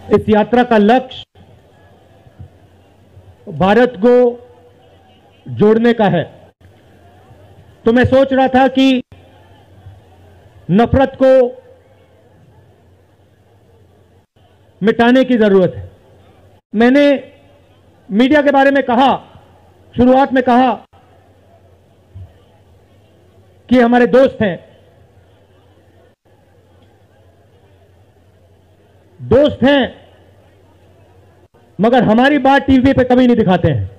इस यात्रा का लक्ष्य भारत को जोड़ने का है। तो मैं सोच रहा था कि नफरत को मिटाने की जरूरत है। मैंने मीडिया के बारे में कहा, शुरुआत में कहा कि हमारे दोस्त हैं, मगर हमारी बात टीवी पे कभी नहीं दिखाते हैं।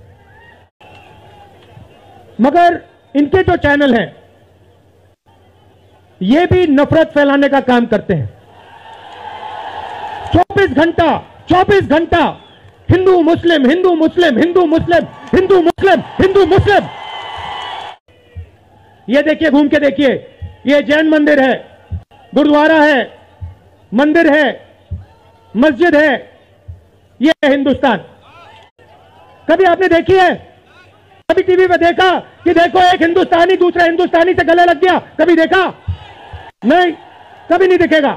मगर इनके जो चैनल हैं ये भी नफरत फैलाने का काम करते हैं। 24 घंटा हिंदू मुस्लिम, हिंदू मुस्लिम, हिंदू मुस्लिम, हिंदू मुस्लिम, हिंदू मुस्लिम। ये देखिए, घूम के देखिए, ये जैन मंदिर है, गुरुद्वारा है, मंदिर है, मस्जिद है, ये है हिंदुस्तान। कभी आपने देखी है? कभी टीवी पे देखा कि देखो एक हिंदुस्तानी दूसरे हिंदुस्तानी से गले लग गया? कभी देखा? नहीं, कभी नहीं दिखेगा।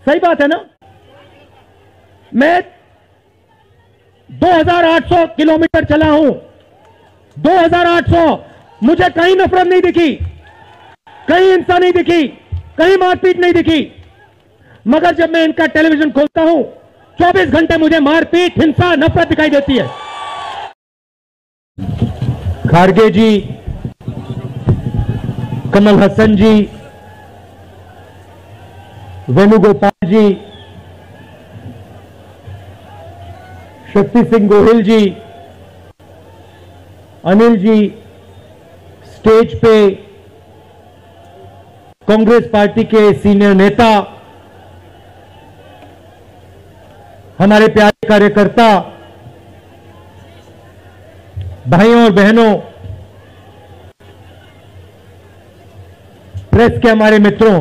सही बात है ना? मैं 2800 किलोमीटर चला हूं, 2800। मुझे कहीं नफरत नहीं दिखी, कहीं हिंसा नहीं दिखी, कहीं मारपीट नहीं दिखी। मगर जब मैं इनका टेलीविजन खोलता हूं 24 घंटे मुझे मारपीट, हिंसा, नफरत दिखाई देती है। खारगे जी, कमल हसन जी, वेणुगोपाल जी, शक्ति सिंह गोहिल जी, अनिल जी, स्टेज पे कांग्रेस पार्टी के सीनियर नेता, हमारे प्यारे कार्यकर्ता, भाइयों और बहनों, प्रेस के हमारे मित्रों,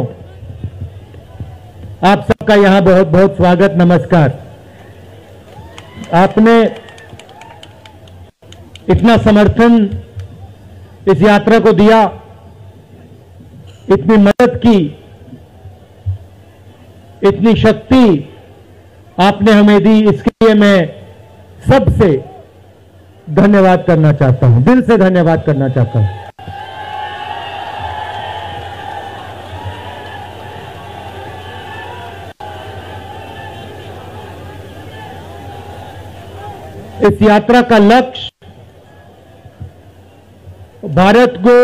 आप सबका यहां बहुत बहुत स्वागत, नमस्कार। आपने इतना समर्थन इस यात्रा को दिया, इतनी मदद की, इतनी शक्ति आपने हमें दी, इसके लिए मैं सबसे धन्यवाद करना चाहता हूं, दिल से धन्यवाद करना चाहता हूं। इस यात्रा का लक्ष्य भारत को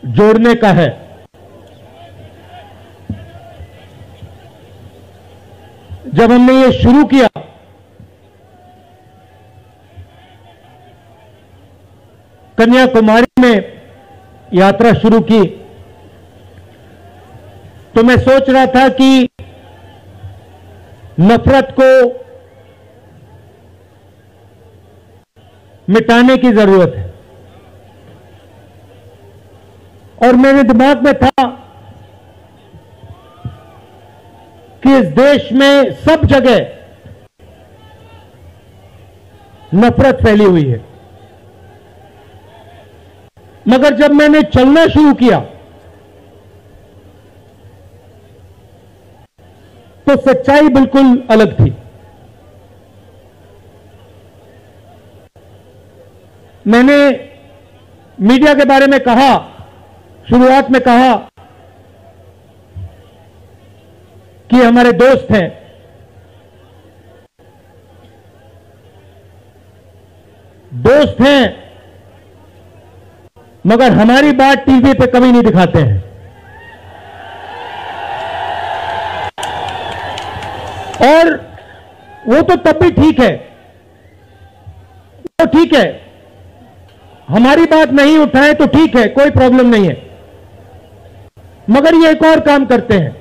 जोड़ने का है। जब हमने ये शुरू किया कन्याकुमारी में यात्रा शुरू की, तो मैं सोच रहा था कि नफरत को मिटाने की जरूरत है। और मेरे दिमाग में था कि इस देश में सब जगह नफरत फैली हुई है। मगर जब मैंने चलना शुरू किया तो सच्चाई बिल्कुल अलग थी। मैंने मीडिया के बारे में कहा, शुरुआत में कहा कि हमारे दोस्त हैं, मगर हमारी बात टीवी पे कभी नहीं दिखाते हैं। और वो तो तब भी ठीक है, वो ठीक है, हमारी बात नहीं उठाए तो ठीक है, कोई प्रॉब्लम नहीं है। मगर ये एक और काम करते हैं,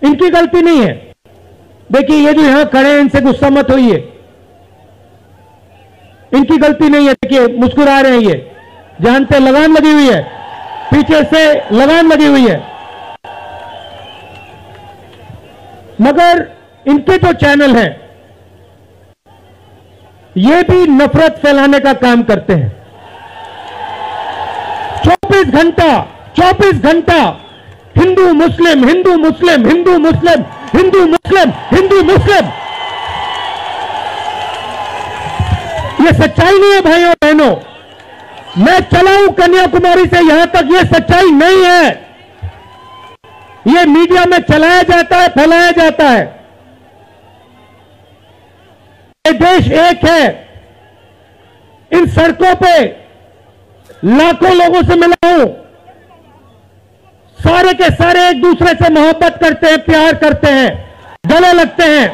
इनकी गलती नहीं है। देखिए, ये जो यहां खड़े हैं, इनसे गुस्सा मत होइए, इनकी गलती नहीं है। देखिए, मुस्कुरा रहे हैं, ये जान पे लगाम लगी हुई है, पीछे से लगाम लगी हुई है। मगर इनके जो चैनल हैं ये भी नफरत फैलाने का काम करते हैं। 24 घंटा हिंदू मुस्लिम, हिंदू मुस्लिम, हिंदू मुस्लिम, हिंदू मुस्लिम, हिंदू मुस्लिम। ये सच्चाई नहीं है भाइयों और बहनों। मैं चला हूं कन्याकुमारी से यहां तक, ये सच्चाई नहीं है। ये मीडिया में चलाया जाता है, फैलाया जाता है। ये देश एक है। इन सड़कों पे लाखों लोगों से मिला हूं, सारे के सारे एक दूसरे से मोहब्बत करते हैं, प्यार करते हैं, गले लगते हैं।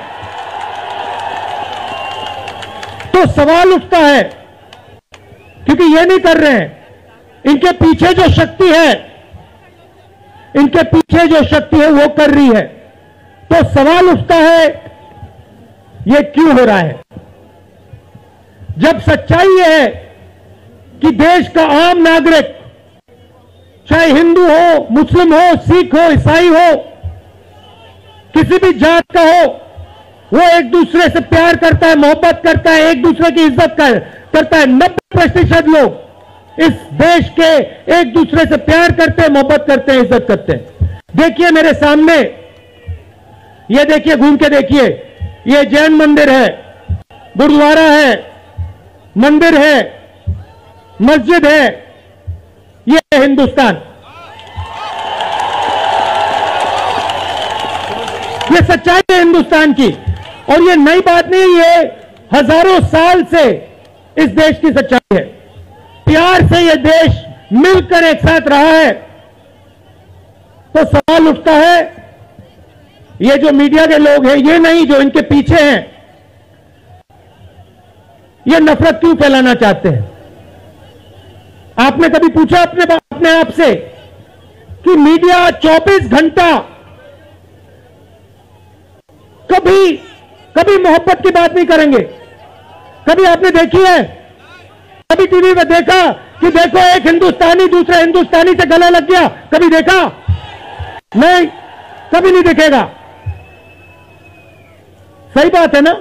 तो सवाल उठता है, क्योंकि ये नहीं कर रहे हैं, इनके पीछे जो शक्ति है, इनके पीछे जो शक्ति है वो कर रही है। तो सवाल उठता है, ये क्यों हो रहा है? जब सच्चाई ये है कि देश का आम नागरिक, चाहे हिंदू हो, मुस्लिम हो, सिख हो, ईसाई हो, किसी भी जात का हो, वो एक दूसरे से प्यार करता है, मोहब्बत करता है, एक दूसरे की इज्जत करता है। 90% लोग इस देश के एक दूसरे से प्यार करते हैं, मोहब्बत करते हैं, इज्जत करते हैं। देखिए मेरे सामने, ये देखिए, घूम के देखिए, ये जैन मंदिर है, गुरुद्वारा है, मंदिर है, मस्जिद है। ये है हिंदुस्तान। ये सच्चाई है हिंदुस्तान की, और ये नई बात नहीं, ये हजारों साल से इस देश की सच्चाई है। प्यार से ये देश मिलकर एक साथ रहा है। तो सवाल उठता है, ये जो मीडिया के लोग हैं, ये नहीं, जो इनके पीछे हैं, ये नफरत क्यों फैलाना चाहते हैं? आपने कभी पूछा अपने आप से कि मीडिया 24 घंटा कभी मोहब्बत की बात नहीं करेंगे? कभी आपने देखी है? कभी टीवी में देखा कि देखो एक हिंदुस्तानी दूसरे हिंदुस्तानी से गला लग गया? कभी देखा? नहीं, कभी नहीं दिखेगा। सही बात है ना?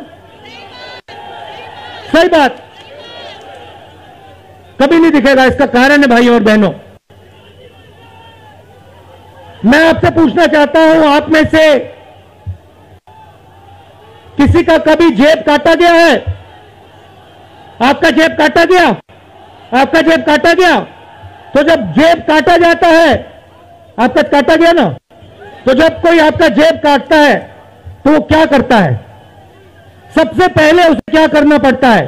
सही बात, कभी नहीं दिखेगा। इसका कारण है भाइयों और बहनों, मैं आपसे पूछना चाहता हूं, आप में से किसी का कभी जेब काटा गया है? आपका जेब काटा गया? आपका जेब काटा गया? तो जब जेब काटा जाता है, आपका काटा गया ना, तो जब कोई आपका जेब काटता है तो वो क्या करता है? सबसे पहले उसे क्या करना पड़ता है?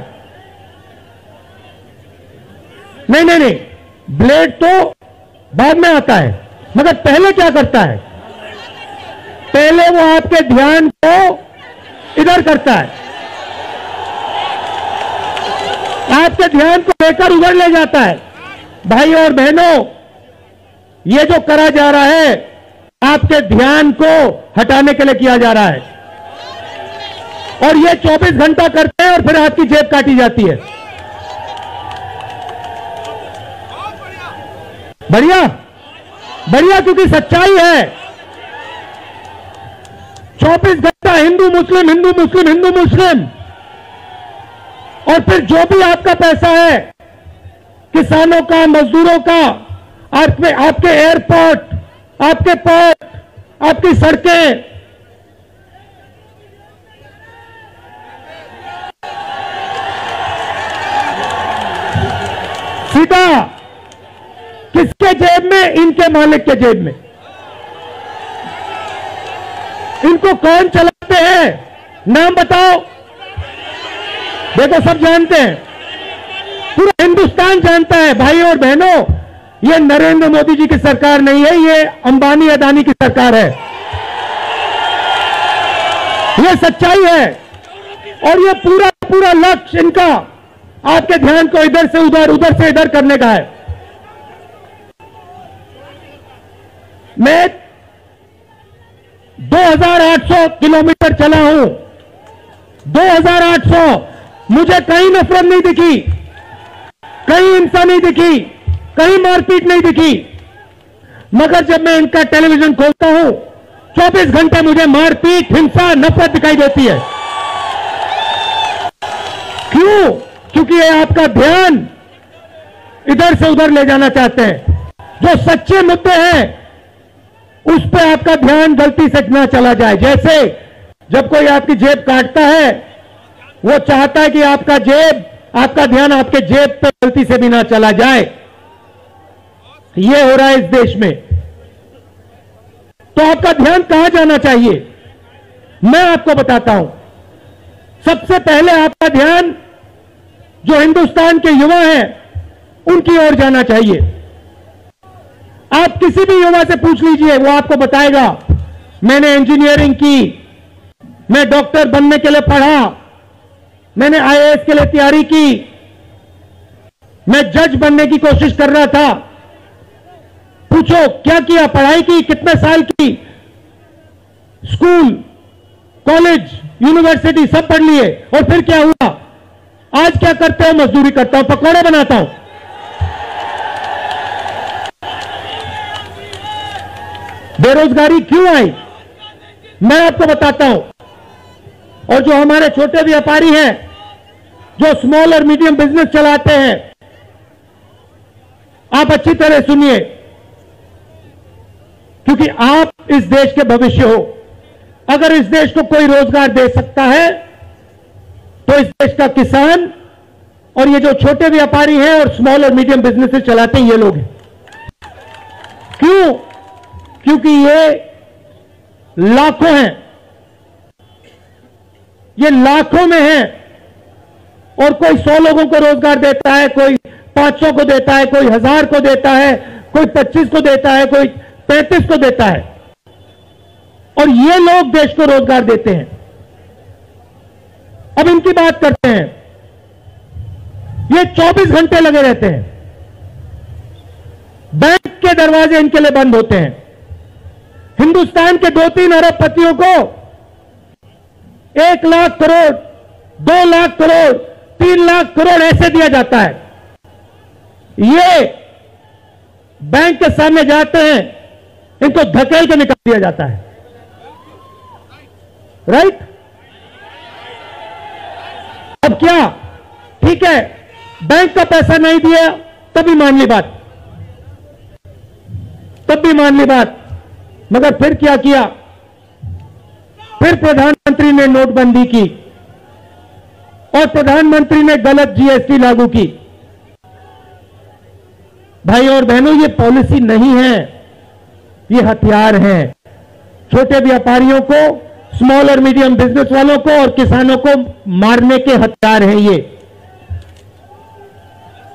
नहीं, ब्लेड तो बाद में आता है, मगर पहले क्या करता है? पहले वो आपके ध्यान को इधर करता है, आपके ध्यान को लेकर उधर ले जाता है। भाइयों और बहनों, ये जो करा जा रहा है, आपके ध्यान को हटाने के लिए किया जा रहा है, और ये 24 घंटा करते हैं और फिर आपकी जेब काटी जाती है। बढ़िया, बढ़िया, क्योंकि सच्चाई है। 24 घंटा हिंदू मुस्लिम, हिंदू मुस्लिम, हिंदू मुस्लिम, और फिर जो भी आपका पैसा है, किसानों का, मजदूरों का, आपके एयरपोर्ट, आपके पोर्ट, आपकी सड़कें, सीधा किसके जेब में? इनके मालिक के जेब में। इनको कौन चलाते हैं? नाम बताओ। देखो, सब जानते हैं, पूरा हिंदुस्तान जानता है। भाइयों और बहनों, ये नरेंद्र मोदी जी की सरकार नहीं है, ये अंबानी अदानी की सरकार है। ये सच्चाई है, और ये पूरा लक्ष्य इनका आपके ध्यान को इधर से उधर, उधर से इधर करने का है। मैं 2800 किलोमीटर चला हूं, 2800, मुझे कहीं नफरत नहीं दिखी, कहीं हिंसा नहीं दिखी, कहीं मारपीट नहीं दिखी। मगर जब मैं इनका टेलीविजन खोलता हूं, 24 घंटे मुझे मारपीट, हिंसा, नफरत दिखाई देती है। क्यों? क्योंकि ये आपका ध्यान इधर से उधर ले जाना चाहते हैं। जो सच्चे मुद्दे हैं, उस पे आपका ध्यान गलती से ना चला जाए। जैसे जब कोई आपकी जेब काटता है, वो चाहता है कि आपका ध्यान आपके जेब पे गलती से भी ना चला जाए। ये हो रहा है इस देश में। तो आपका ध्यान कहां जाना चाहिए, मैं आपको बताता हूं। सबसे पहले आपका ध्यान जो हिंदुस्तान के युवा हैं उनकी ओर जाना चाहिए। आप किसी भी युवा से पूछ लीजिए, वो आपको बताएगा मैंने इंजीनियरिंग की, मैं डॉक्टर बनने के लिए पढ़ा, मैंने आईएएस के लिए तैयारी की, मैं जज बनने की कोशिश कर रहा था। पूछो क्या किया, पढ़ाई की, कितने साल की, स्कूल, कॉलेज, यूनिवर्सिटी सब पढ़ लिए, और फिर क्या हुआ? आज क्या करते हो? मजदूरी करता हूं, पकौड़े बनाता हूं। बेरोजगारी क्यों आई, मैं आपको बताता हूं। और जो हमारे छोटे व्यापारी हैं, जो स्मॉल और मीडियम बिजनेस चलाते हैं, आप अच्छी तरह सुनिए, क्योंकि आप इस देश के भविष्य हो। अगर इस देश को कोई रोजगार दे सकता है तो इस देश का किसान और ये जो छोटे व्यापारी हैं और स्मॉल और मीडियम बिजनेसेस चलाते हैं, ये लोग हैं। क्यों? क्योंकि ये लाखों हैं, ये लाखों में हैं। और कोई 100 लोगों को रोजगार देता है, कोई 500 को देता है, कोई 1000 को देता है, कोई 25 को देता है, कोई 35 को देता है, और ये लोग देश को रोजगार देते हैं। अब इनकी बात करते हैं। ये 24 घंटे लगे रहते हैं, बैंक के दरवाजे इनके लिए बंद होते हैं। हिंदुस्तान के 2-3 अरबपतियों को 1 लाख करोड़, 2 लाख करोड़, 3 लाख करोड़ ऐसे दिया जाता है। ये बैंक के सामने जाते हैं, इनको धकेल के निकाल दिया जाता है। राइट? अब क्या? ठीक है, बैंक का पैसा नहीं दिया तभी मान ली बात, तब भी मान ली बात। मगर फिर क्या किया? फिर प्रधानमंत्री ने नोटबंदी की और प्रधानमंत्री ने गलत जीएसटी लागू की। भाई और बहनों, ये पॉलिसी नहीं है, ये हथियार हैं। छोटे व्यापारियों को, स्मॉल और मीडियम बिजनेस वालों को और किसानों को मारने के हथियार हैं ये।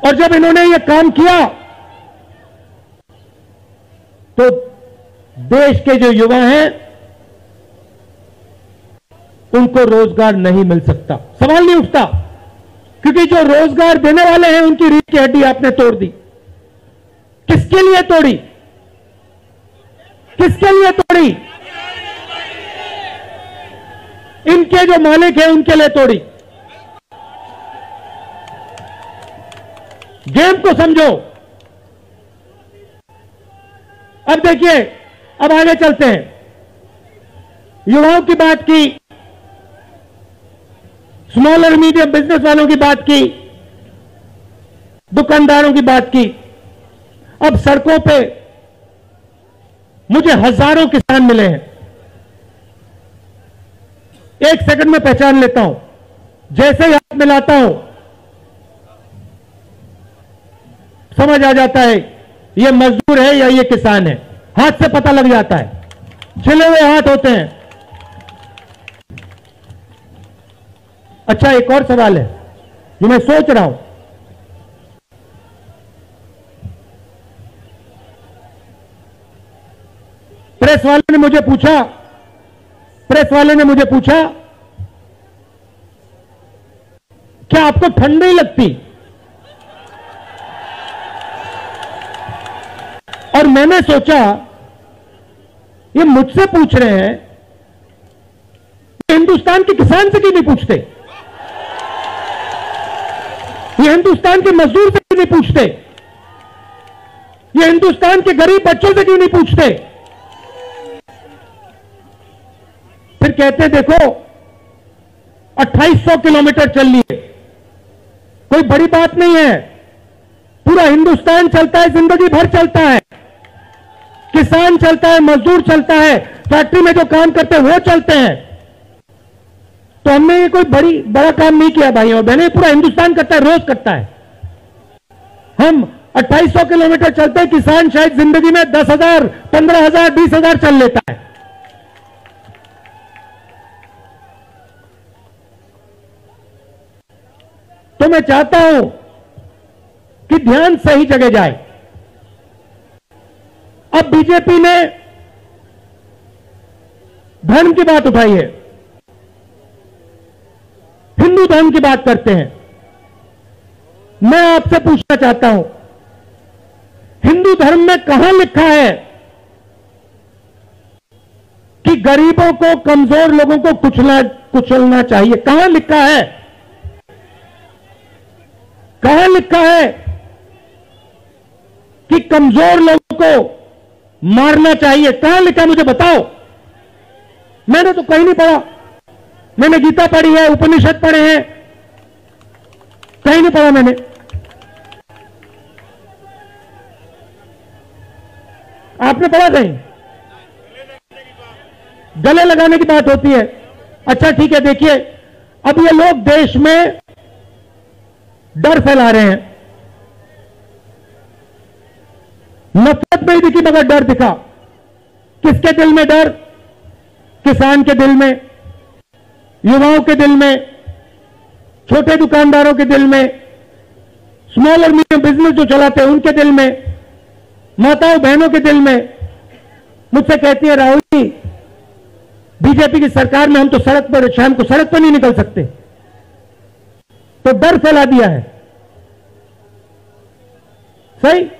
और जब इन्होंने ये काम किया तो देश के जो युवा हैं उनको रोजगार नहीं मिल सकता, सवाल नहीं उठता। क्योंकि जो रोजगार देने वाले हैं उनकी रीढ़ की हड्डी आपने तोड़ दी। किसके लिए तोड़ी? किसके लिए तोड़ी? इनके जो मालिक हैं उनके लिए तोड़ी। गेम को समझो। अब देखिए, अब आगे चलते हैं। युवाओं की बात की, स्मॉल और मीडियम बिजनेस वालों की बात की, दुकानदारों की बात की। अब सड़कों पे मुझे हजारों किसान मिले हैं। एक सेकंड में पहचान लेता हूं, जैसे ही हाथ मिलाता हूं समझ आ जाता है ये मजदूर है या ये किसान है। हाथ से पता लग जाता है, छिले हुए हाथ होते हैं। अच्छा, एक और सवाल है जो मैं सोच रहा हूं। प्रेस वाले ने मुझे पूछा क्या आपको ठंड नहीं लगती? और मैंने सोचा ये मुझसे पूछ रहे हैं, हिंदुस्तान के किसान से क्यों नहीं पूछते? ये हिंदुस्तान के मजदूर से क्यों नहीं पूछते? ये हिंदुस्तान के गरीब बच्चों से क्यों नहीं पूछते? फिर कहते हैं देखो 2800 किलोमीटर चल लिए, कोई बड़ी बात नहीं है, पूरा हिंदुस्तान चलता है, जिंदगी भर चलता है। किसान चलता है, मजदूर चलता है, फैक्ट्री में जो काम करते हैं वो चलते हैं। तो हमने ये कोई बड़ा काम नहीं किया भाई और बहनें, पूरा हिंदुस्तान करता है, रोज करता है। हम 2800 किलोमीटर चलते हैं, किसान शायद जिंदगी में 10,000, 15,000, 20,000 चल लेता है। तो मैं चाहता हूं कि ध्यान सही जगह जाए। अब बीजेपी ने धर्म की बात उठाई है, हिंदू धर्म की बात करते हैं। मैं आपसे पूछना चाहता हूं, हिंदू धर्म में कहां लिखा है कि गरीबों को, कमजोर लोगों को कुचलना चाहिए? कहां लिखा है? कहां लिखा है कि कमजोर लोगों को मारना चाहिए? कहां लिखा है मुझे बताओ। मैंने तो कहीं नहीं पढ़ा। मैंने गीता पढ़ी है, उपनिषद पढ़े हैं, कहीं नहीं पढ़ा मैंने। आपने पढ़ा कहीं? गले लगाने की बात होती है। अच्छा ठीक है, देखिए अब ये लोग देश में डर फैला रहे हैं। नफरत नहीं दिखी मगर डर दिखा। किसके दिल में डर? किसान के दिल में, युवाओं के दिल में, छोटे दुकानदारों के दिल में, स्मॉल और मीडियम बिजनेस जो चलाते हैं उनके दिल में, माताओं बहनों के दिल में। मुझसे कहती है राहुल जी, बीजेपी की सरकार में हम तो सड़क पर, शाम को सड़क पर नहीं निकल सकते। तो डर फैला दिया है। सही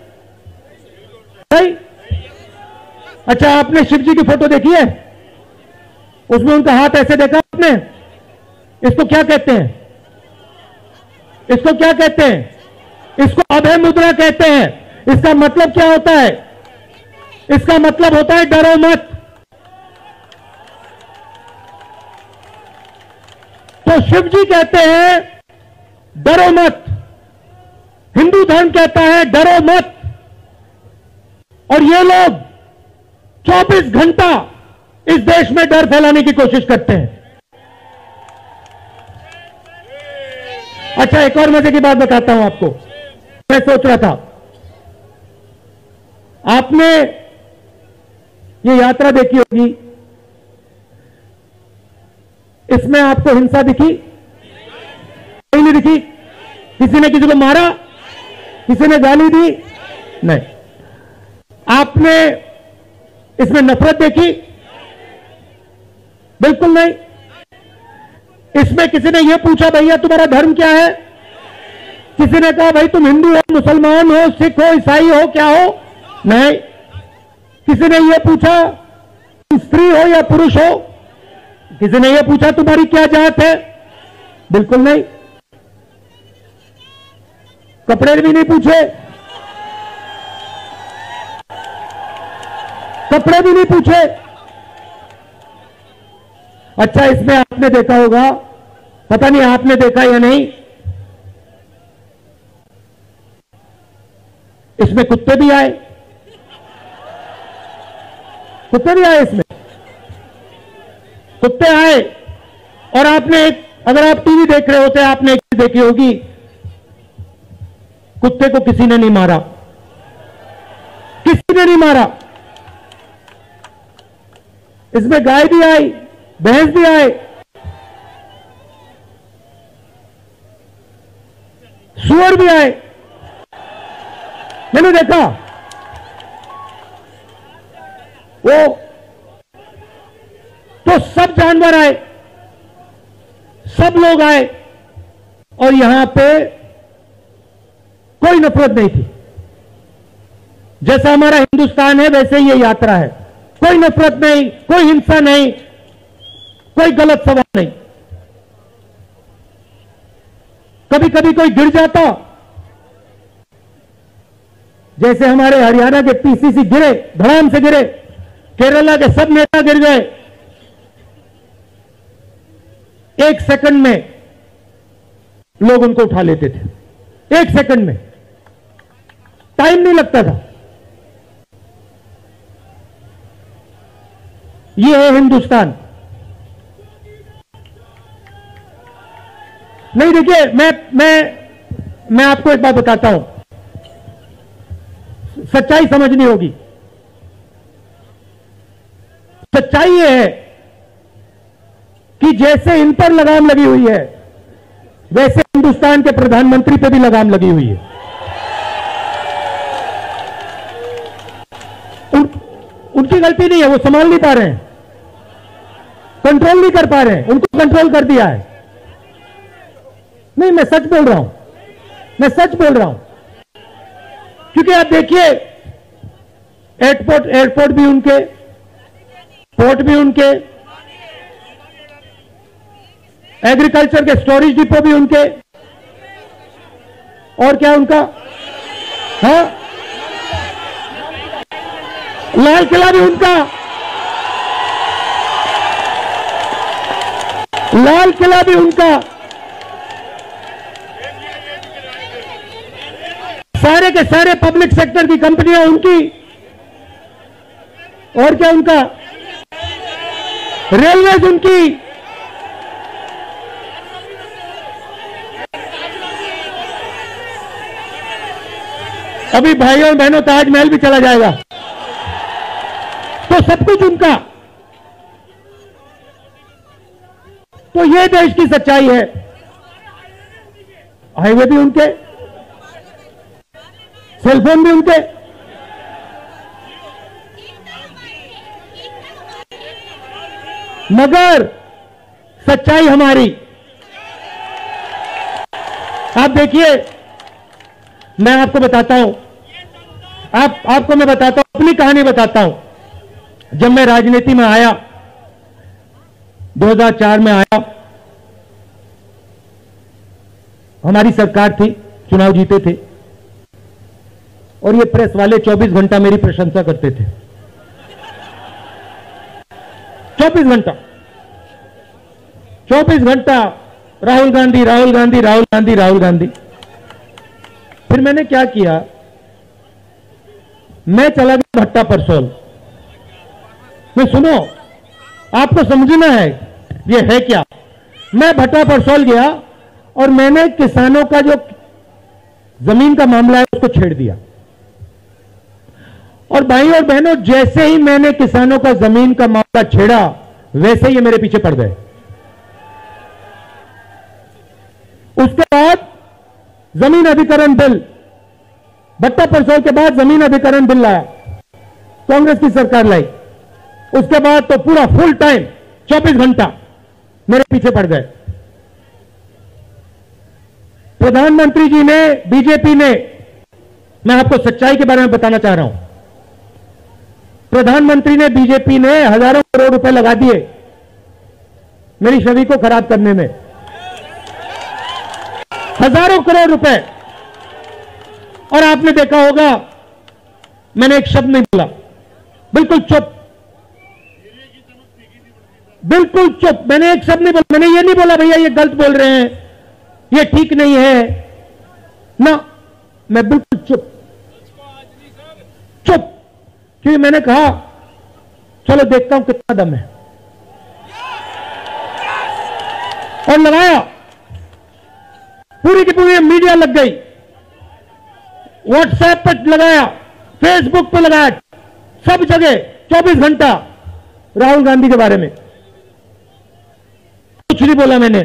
सही। अच्छा, आपने शिव जी की फोटो देखी है? उसमें उनका हाथ ऐसे देखा आपने? इसको क्या कहते हैं? इसको क्या कहते हैं? इसको अभय मुद्रा कहते हैं। इसका मतलब क्या होता है? इसका मतलब होता है डरो मत। तो शिव जी कहते हैं डरो मत, हिंदू धर्म कहता है डरो मत। और ये लोग 24 घंटा इस देश में डर फैलाने की कोशिश करते हैं। अच्छा, एक और मजे की बात बताता हूं आपको। मैं सोच रहा था, आपने ये यात्रा देखी होगी, इसमें आपको हिंसा दिखी? कहीं नहीं दिखी? किसी ने किसी को मारा? किसी ने गाली दी? नहीं। आपने इसमें नफरत देखी? बिल्कुल नहीं। इसमें किसी ने यह पूछा भैया तुम्हारा धर्म क्या है? किसी ने कहा भाई तुम हिंदू हो, मुसलमान हो, सिख हो, ईसाई हो, क्या हो? नहीं। किसी ने यह पूछा तुम स्त्री हो या पुरुष हो? किसी ने यह पूछा तुम्हारी क्या जात है? बिल्कुल नहीं। कपड़े भी नहीं पूछे, कपड़े भी नहीं पूछे। अच्छा, इसमें आपने देखा होगा, पता नहीं आपने देखा या नहीं, इसमें कुत्ते भी आए। कुत्ते भी आए इसमें, कुत्ते आए। और आपने एक, अगर आप टीवी देख रहे होते, आपने एक चीज देखी होगी, कुत्ते को किसी ने नहीं मारा, किसी ने नहीं मारा। इसमें गाय भी आई, भैंस भी आए, सूअर भी आए। मैंने देखा वो, तो सब जानवर आए, सब लोग आए और यहां पे कोई नफरत नहीं थी। जैसा हमारा हिंदुस्तान है वैसे ही ये यात्रा है। कोई नफरत नहीं, कोई हिंसा नहीं, कोई गलत सवाल नहीं। कभी कभी कोई गिर जाता, जैसे हमारे हरियाणा के पीसीसी गिरे, धड़ाम से गिरे, केरला के सब नेता गिर गए, 1 सेकंड में लोग उनको उठा लेते थे। 1 सेकंड में, टाइम नहीं लगता था। ये है हिंदुस्तान। नहीं, देखिए, मैं आपको एक बात बताता हूं, सच्चाई समझनी होगी। सच्चाई ये है कि जैसे इन पर लगाम लगी हुई है, वैसे हिंदुस्तान के प्रधानमंत्री पे भी लगाम लगी हुई है। उनकी गलती नहीं है, वो संभाल नहीं पा रहे हैं, कंट्रोल नहीं कर पा रहे हैं, उनको कंट्रोल कर दिया है। नहीं, मैं सच बोल रहा हूं, मैं सच बोल रहा हूं। क्योंकि आप देखिए, एयरपोर्ट भी उनके, पोर्ट भी उनके, एग्रीकल्चर के स्टोरेज डिपो भी उनके, और क्या उनका, हाँ, लाल किला भी उनका, लाल किला भी उनका, सारे के सारे पब्लिक सेक्टर की कंपनियां उनकी, और क्या उनका, रेलवेज उनकी, अभी भाइयों और बहनों ताजमहल भी चला जाएगा, तो सब कुछ उनका। तो ये देश की सच्चाई है। हाईवे भी उनके, सेलफोन भी उनके, मगर सच्चाई हमारी। आप देखिए, मैं आपको बताता हूं, आपको मैं बताता हूं, अपनी कहानी बताता हूं। जब मैं राजनीति में आया, 2004 में आया, हमारी सरकार थी, चुनाव जीते थे, और ये प्रेस वाले 24 घंटा मेरी प्रशंसा करते थे। 24 घंटा, 24 घंटा राहुल गांधी, राहुल गांधी, राहुल गांधी, राहुल गांधी। फिर मैंने क्या किया, मैं चला गया भट्टा परसोल में। सुनो, आपको समझना है ये है क्या। मैं भट्टा परसोल गया और मैंने किसानों का जो जमीन का मामला है उसको छेड़ दिया। और भाई और बहनों, जैसे ही मैंने किसानों का जमीन का मामला छेड़ा, वैसे ही मेरे पीछे पड़ गए। उसके बाद जमीन अधिकरण बिल, भट्टा परसोल के बाद जमीन अधिकरण बिल लाया, कांग्रेस की सरकार लाई। उसके बाद तो पूरा फुल टाइम 24 घंटा मेरे पीछे पड़ गए। प्रधानमंत्री जी ने, बीजेपी ने, मैं आपको सच्चाई के बारे में बताना चाह रहा हूं, प्रधानमंत्री ने, बीजेपी ने हजारों करोड़ रुपए लगा दिए मेरी छवि को खराब करने में। हजारों करोड़ रुपए। और आपने देखा होगा, मैंने एक शब्द नहीं बोला, बिल्कुल चुप, बिल्कुल चुप। मैंने एक शब्द नहीं बोला। मैंने ये नहीं बोला भैया ये गलत बोल रहे हैं, ये ठीक नहीं है ना, मैं बिल्कुल चुप, चुप। क्योंकि मैंने कहा चलो देखता हूं कितना दम है, और लगाया। पूरी की पूरी मीडिया लग गई, व्हाट्सएप पर लगाया, फेसबुक पर लगाया, सब जगह 24 घंटा राहुल गांधी के बारे में। कुछ नहीं बोला मैंने,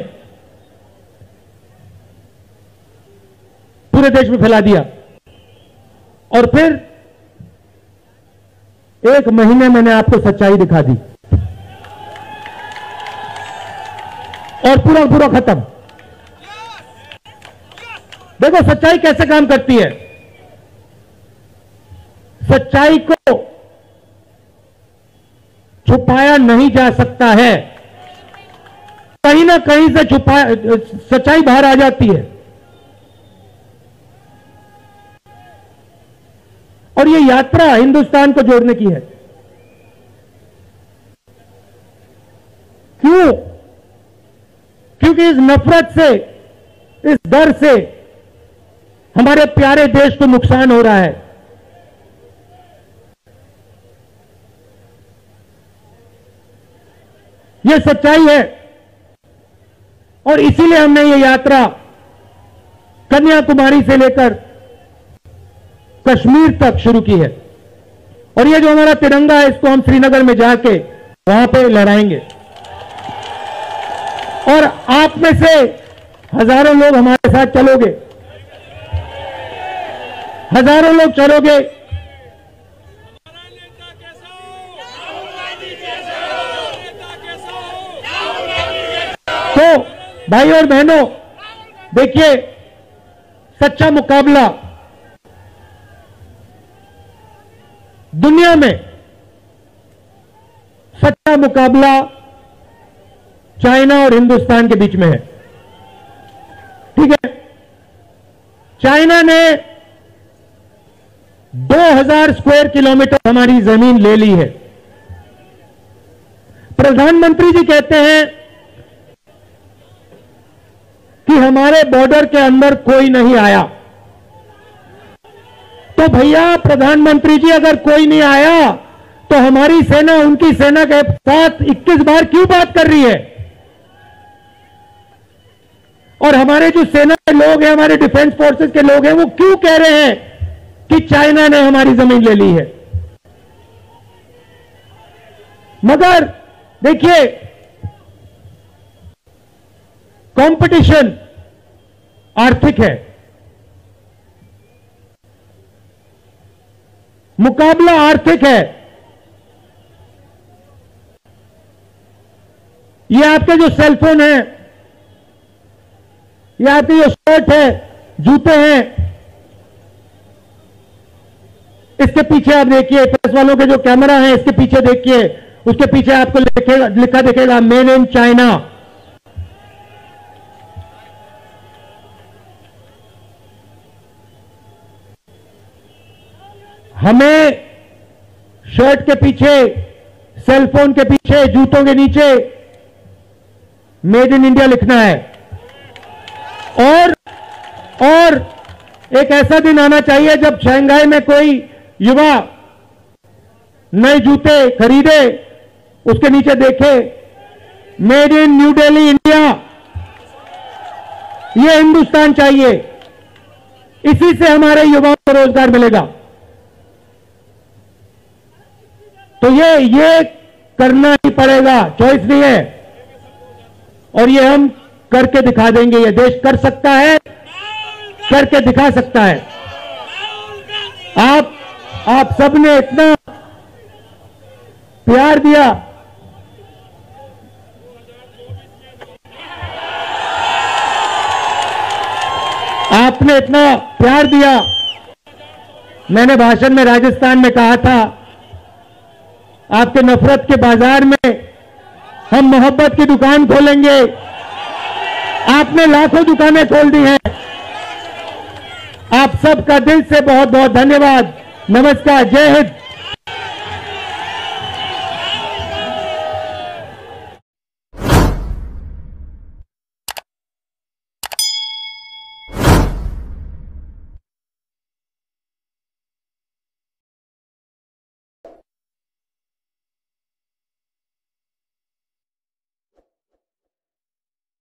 पूरे देश में फैला दिया। और फिर एक महीने मैंने आपको सच्चाई दिखा दी, और पूरा पूरा खत्म। देखो सच्चाई कैसे काम करती है। सच्चाई को छुपाया नहीं जा सकता है, कहीं ना कहीं से सच्चाई बाहर आ जाती है। और ये यात्रा हिंदुस्तान को जोड़ने की है। क्यों? क्योंकि इस नफरत से, इस डर से हमारे प्यारे देश को नुकसान हो रहा है। ये सच्चाई है। और इसीलिए हमने ये यात्रा कन्याकुमारी से लेकर कश्मीर तक शुरू की है। और ये जो हमारा तिरंगा है, इसको हम श्रीनगर में जाके वहां पे लहराएंगे। और आप में से हजारों लोग हमारे साथ चलोगे, हजारों लोग चलोगे। तो भाई और बहनों, देखिए, सच्चा मुकाबला दुनिया में, सच्चा मुकाबला चाइना और हिंदुस्तान के बीच में है। ठीक है, चाइना ने 2000 स्क्वायर किलोमीटर हमारी जमीन ले ली है। प्रधानमंत्री जी कहते हैं कि हमारे बॉर्डर के अंदर कोई नहीं आया। तो भैया प्रधानमंत्री जी, अगर कोई नहीं आया तो हमारी सेना उनकी सेना के साथ 21 बार क्यों बात कर रही है? और हमारे जो सेना के लोग हैं, हमारे डिफेंस फोर्सेस के लोग हैं, वो क्यों कह रहे हैं कि चाइना ने हमारी जमीन ले ली है? मगर देखिए, कंपटीशन आर्थिक है, मुकाबला आर्थिक है। ये आपके जो सेलफोन है, ये आपकी जो शर्ट है, जूते हैं, इसके पीछे आप देखिए, प्रेस वालों के जो कैमरा है, इसके पीछे देखिए, उसके पीछे आपको लिखा दिखेगा मेड इन चाइना। हमें शर्ट के पीछे, सेलफोन के पीछे, जूतों के नीचे मेड इन इंडिया लिखना है। और एक ऐसा दिन आना चाहिए जब शंघाई में कोई युवा नए जूते खरीदे, उसके नीचे देखे made in new Delhi India. ये हिंदुस्तान चाहिए, इसी से हमारे युवाओं को रोजगार मिलेगा। तो ये करना ही पड़ेगा, चॉइस नहीं है। और ये हम करके दिखा देंगे। ये देश कर सकता है, करके दिखा सकता है। आप सबने इतना प्यार दिया, आपने इतना प्यार दिया। मैंने भाषण में राजस्थान में कहा था, आपके नफरत के बाजार में हम मोहब्बत की दुकान खोलेंगे। आपने लाखों दुकानें खोल दी हैं। आप सबका दिल से बहुत बहुत धन्यवाद। नमस्कार, जय हिंद।